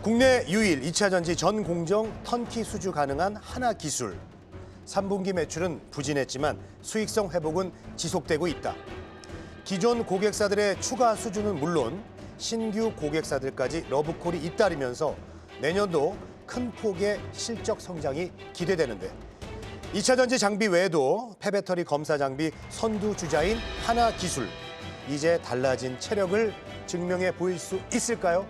국내 유일 2차 전지 전 공정 턴키 수주 가능한 하나기술. 3분기 매출은 부진했지만 수익성 회복은 지속되고 있다. 기존 고객사들의 추가 수주는 물론 신규 고객사들까지 러브콜이 잇따르면서 내년도 큰 폭의 실적 성장이 기대되는데 2차 전지 장비 외에도 폐배터리 검사 장비 선두 주자인 하나기술. 이제 달라진 체력을 증명해 보일 수 있을까요?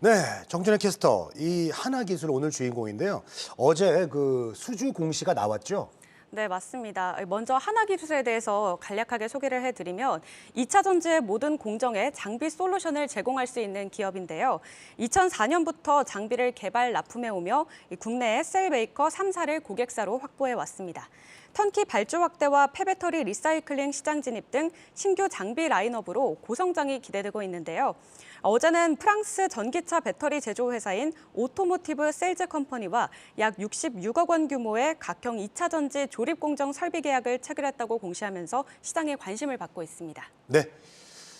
네, 정준혜 캐스터, 이 하나기술 오늘 주인공인데요. 어제 그 수주 공시가 나왔죠? 네, 맞습니다. 먼저 하나기술에 대해서 간략하게 소개를 해드리면 2차 전지의 모든 공정에 장비 솔루션을 제공할 수 있는 기업인데요. 2004년부터 장비를 개발, 납품해오며 국내의 셀 메이커 3사를 고객사로 확보해왔습니다. 턴키 발주 확대와 폐배터리 리사이클링 시장 진입 등 신규 장비 라인업으로 고성장이 기대되고 있는데요. 어제는 프랑스 전기차 배터리 제조 회사인 오토모티브 셀즈 컴퍼니와 약 66억 원 규모의 각형 2차 전지 조립 공정 설비 계약을 체결했다고 공시하면서 시장의 관심을 받고 있습니다. 네.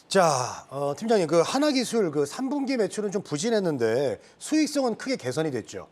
자, 팀장님, 그 하나기술 그 3분기 매출은 좀 부진했는데 수익성은 크게 개선이 됐죠?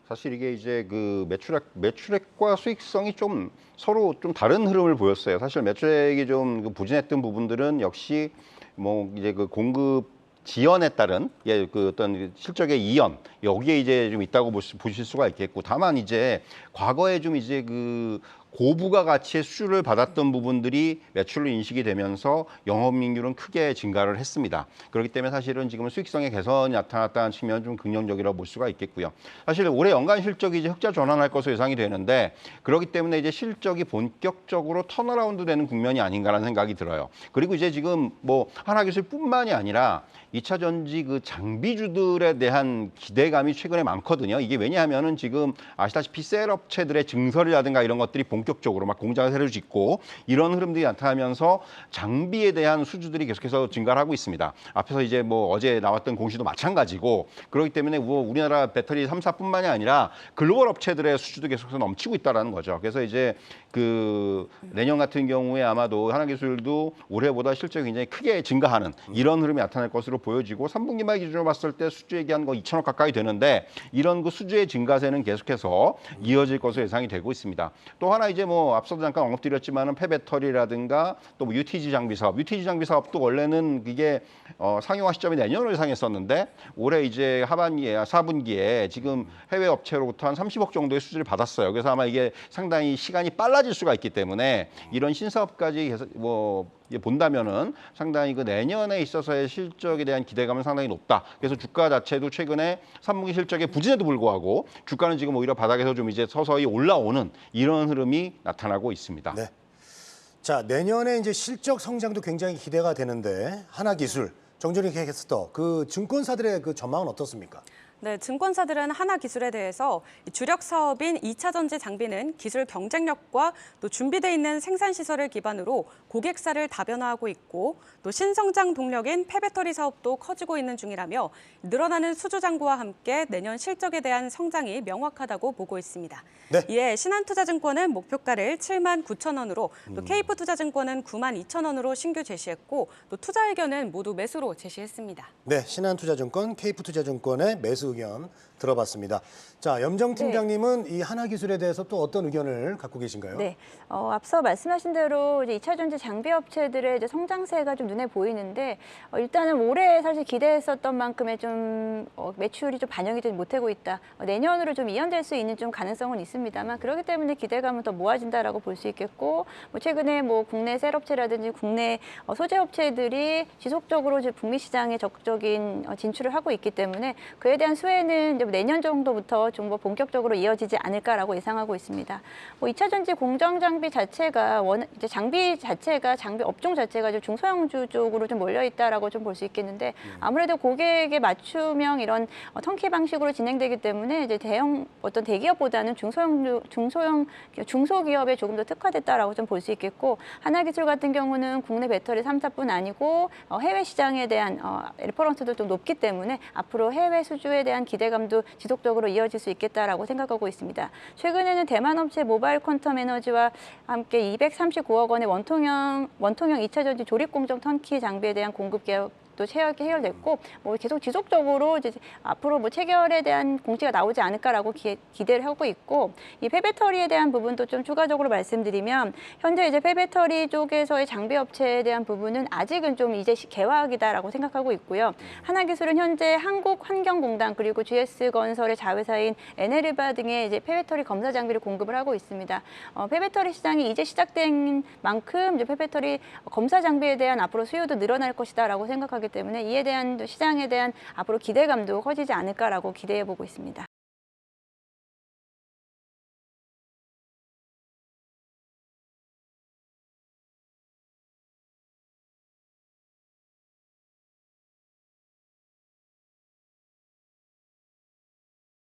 사실 이게 이제 그 매출액과 수익성이 좀 서로 좀 다른 흐름을 보였어요. 사실 매출액이 좀 부진했던 부분들은 역시 뭐 이제 그 공급 지연에 따른 그 어떤 실적의 이연 여기에 이제 좀 있다고 보실 수가 있겠고, 다만 이제 과거에 좀 이제 그 고부가 가치의 수주를 받았던 부분들이 매출로 인식이 되면서 영업이익률은 크게 증가를 했습니다. 그렇기 때문에 사실은 지금 수익성의 개선이 나타났다는 측면은 좀 긍정적이라고 볼 수가 있겠고요. 사실 올해 연간 실적이 이제 흑자 전환할 것으로 예상이 되는데, 그렇기 때문에 이제 실적이 본격적으로 턴어라운드 되는 국면이 아닌가라는 생각이 들어요. 그리고 이제 지금 뭐 하나기술뿐만이 아니라 2차 전지 그 장비주들에 대한 기대감이 최근에 많거든요. 이게 왜냐하면은 지금 아시다시피 셀 업체들의 증설이라든가 이런 것들이 본격적으로 막 공장을 새로 짓고 이런 흐름들이 나타나면서 장비에 대한 수주들이 계속해서 증가를 하고 있습니다. 앞에서 이제 뭐 어제 나왔던 공시도 마찬가지고, 그렇기 때문에 우리나라 배터리 3사뿐만이 아니라 글로벌 업체들의 수주도 계속해서 넘치고 있다는 거죠. 그래서 이제 그 내년 같은 경우에 아마도 하나기술도 올해보다 실적이 굉장히 크게 증가하는 이런 흐름이 나타날 것으로 보여지고, 3분기 말 기준으로 봤을 때 수주 얘기한 거 2천억 가까이 되는데 이런 그 수주의 증가세는 계속해서 이어질 것으로 예상이 되고 있습니다. 또 하나 이제 뭐 앞서도 잠깐 언급드렸지만은 폐배터리라든가 또 뭐 UTG 장비 사업도 원래는 이게 상용화 시점이 내년으로 예상했었는데 올해 이제 하반기에 4분기에 지금 해외 업체로부터 한 30억 정도의 수주를 받았어요. 그래서 아마 이게 상당히 시간이 빨라질 수가 있기 때문에 이런 신사업까지 뭐 본다면은 상당히 그 내년에 있어서의 실적에 대한 기대감은 상당히 높다. 그래서 주가 자체도 최근에 3분기 실적의 부진에도 불구하고 주가는 지금 오히려 바닥에서 좀 이제 서서히 올라오는 이런 흐름이 나타나고 있습니다. 네. 자, 내년에 이제 실적 성장도 굉장히 기대가 되는데 하나기술, 정준희 캐스터, 그 증권사들의 그 전망은 어떻습니까? 네, 증권사들은 하나기술에 대해서 주력 사업인 2차 전지 장비는 기술 경쟁력과 또 준비돼 있는 생산 시설을 기반으로 고객사를 다변화하고 있고, 또 신성장 동력인 폐배터리 사업도 커지고 있는 중이라며 늘어나는 수주 잔고와 함께 내년 실적에 대한 성장이 명확하다고 보고 있습니다. 네. 이에 신한투자증권은 목표가를 7만 9천 원으로, 또 KF투자증권은 9만 2천 원으로 신규 제시했고, 또 투자 의견은 모두 매수로 제시했습니다. 네, 신한투자증권, KF투자증권의 매수 의견 들어봤습니다. 자, 염정 팀장님은 이 하나기술에 대해서 또 어떤 의견을 갖고 계신가요? 네, 앞서 말씀하신 대로 이제 2차 전지 장비 업체들의 이제 성장세가 좀 눈에 보이는데, 일단은 올해 사실 기대했었던 만큼의 좀 매출이 좀 반영이 되지 못하고 있다. 내년으로 좀 이연될 수 있는 좀 가능성은 있습니다만, 그렇기 때문에 기대감은 더 모아진다라고 볼 수 있겠고, 뭐 최근에 뭐 국내 셀 업체라든지 국내 소재 업체들이 지속적으로 이제 북미 시장에 적극적인 진출을 하고 있기 때문에 그에 대한 수혜는 이제 내년 정도부터 좀 뭐 본격적으로 이어지지 않을까라고 예상하고 있습니다. 뭐 2차 전지 공정 장비 자체가 이제 장비 업종 자체가 좀 중소형주 쪽으로 좀 몰려 있다라고 좀 볼 수 있겠는데, 아무래도 고객에 맞춤형 이런 턴키 방식으로 진행되기 때문에 이제 어떤 대기업보다는 중소기업에 조금 더 특화됐다라고 좀 볼 수 있겠고, 하나기술 같은 경우는 국내 배터리 3사뿐 아니고 해외 시장에 대한 레퍼런스도 좀 높기 때문에 앞으로 해외 수주에 대한 기대감도 공급도 지속적으로 이어질 수 있겠다라고 생각하고 있습니다. 최근에는 대만 업체 모바일 퀀텀 에너지와 함께 239억 원의 원통형 2차 전지 조립 공정 턴키 장비에 대한 공급 계약 또 해결됐고 뭐 계속 지속적으로 이제 앞으로 뭐 체결에 대한 공지가 나오지 않을까라고 기대를 하고 있고 이 폐배터리에 대한 부분도 좀 추가적으로 말씀드리면 현재 이제 폐배터리 쪽에서의 장비 업체에 대한 부분은 아직은 좀 이제 개화기다라고 생각하고 있고요. 하나기술은 현재 한국환경공단 그리고 GS건설의 자회사인 에네르바 등의 이제 폐배터리 검사 장비를 공급을 하고 있습니다. 폐배터리 시장이 이제 시작된 만큼 이제 폐배터리 검사 장비에 대한 앞으로 수요도 늘어날 것이다라고 생각하기 때문에 이에 대한 시장에 대한 앞으로 기대감도 커지지 않을까라고 기대해 보고 있습니다.